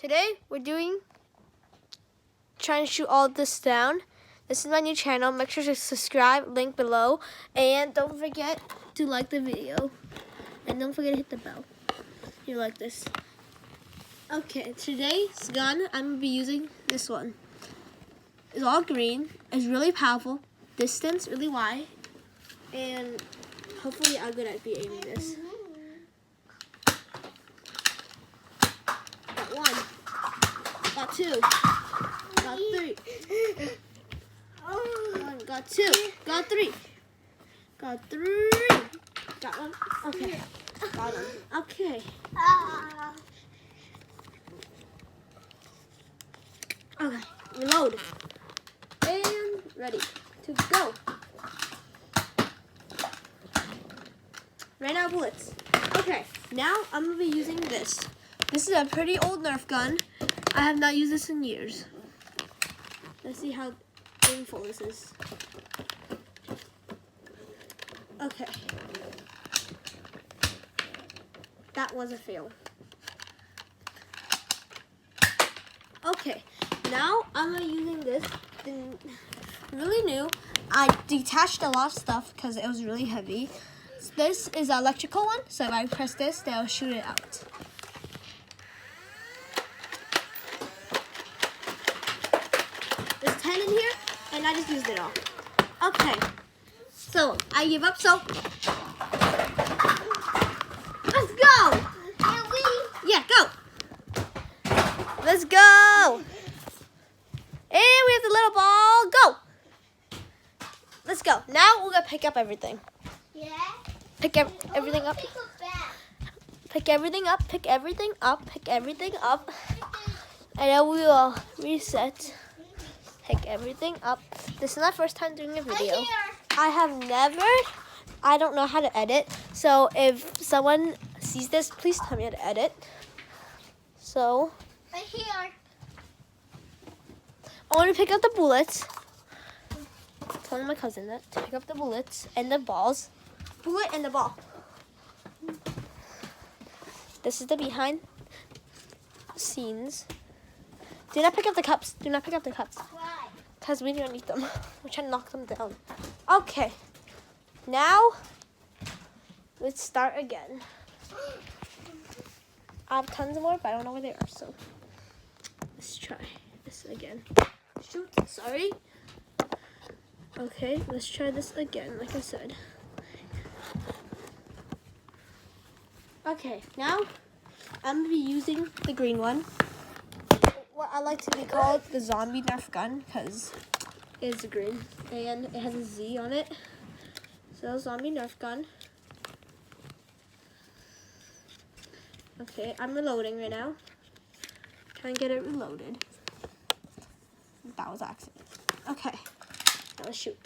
Today we're trying to shoot all this down. This is my new channel. Make sure to subscribe, link below, and don't forget to like the video. And don't forget to hit the bell if you like this. Okay, today's gun, I'm going to be using this one. It's all green. It's really powerful. Distance, really wide. And hopefully I'm going to be aiming this. Got one. Got two. Got three. Got two. Got three. Got three. Got one. Okay. Got one. Okay. Okay. Reload. And ready to go. Ran out of bullets. Okay. Now I'm going to be using this. This is a pretty old Nerf gun. I have not used this in years. Let's see how painful this is. Okay. That was a fail. Okay, now I'm gonna using this. Really new. I detached a lot of stuff because it was really heavy. This is an electrical one, so if I press this, they'll shoot it out. There's 10 in here, and I just used it all. Okay, so I give up. So let's go. Yeah, go. Let's go. And we have the little ball. Go. Let's go. Now we're gonna pick up everything. Yeah. Pick everything up. Pick everything up. Pick everything up. Pick everything up. And then we will reset. Pick everything up. This is my first time doing a video. I don't know how to edit. So if someone sees this, please tell me how to edit. So Right here. I want to pick up the bullets. I'm telling my cousin that to pick up the bullets and the balls. Bullet and the ball. This is the behind scenes. Do not pick up the cups. Do not pick up the cups. Why? Because we don't need them. We're trying to knock them down. Okay. Now, let's start again. I have tons more, but I don't know where they are. So, let's try this again. Shoot. Sorry. Okay, let's try this again, like I said. Okay, now I'm going to be using the green one. What I like to be called the zombie Nerf gun because it's green and it has a Z on it. So zombie Nerf gun. Okay, I'm reloading right now. Trying to get it reloaded. That was an accident. Okay, now let's shoot.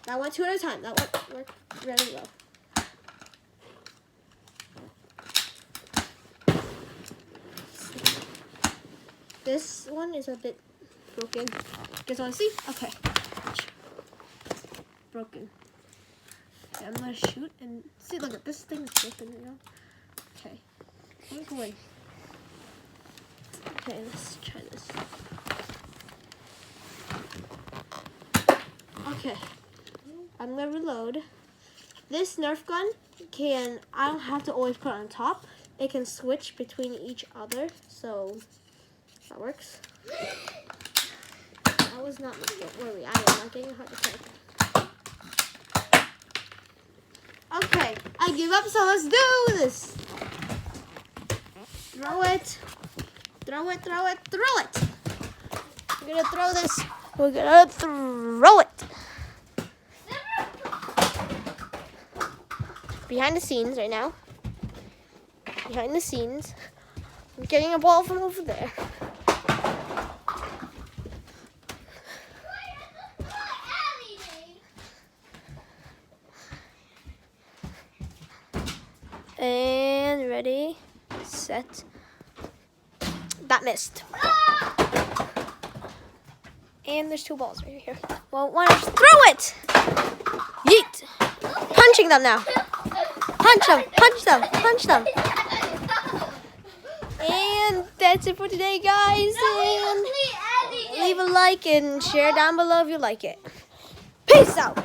That went two at a time. That worked really well. This one is a bit broken. You guys want to see? Okay. Broken. Okay, I'm going to shoot and see. Look at this thing is broken, you know? Okay. I'm going. Okay, let's try this. Okay. I'm going to reload. This Nerf gun I don't have to always put it on top. It can switch between each other, so that works. I was not worried. I am not getting a heart attack. Okay, I give up, so let's do this. Throw it. Throw it, throw it, throw it. We're gonna throw this. We're gonna throw it. Behind the scenes right now. Behind the scenes. I'm getting a ball from over there. And ready, set. That missed. And there's two balls right here. Well, why don't you throw it? Yeet. Punching them now. Punch them, punch them, punch them. And And that's it for today, guys. And leave a like and share down below if you like it. Peace out.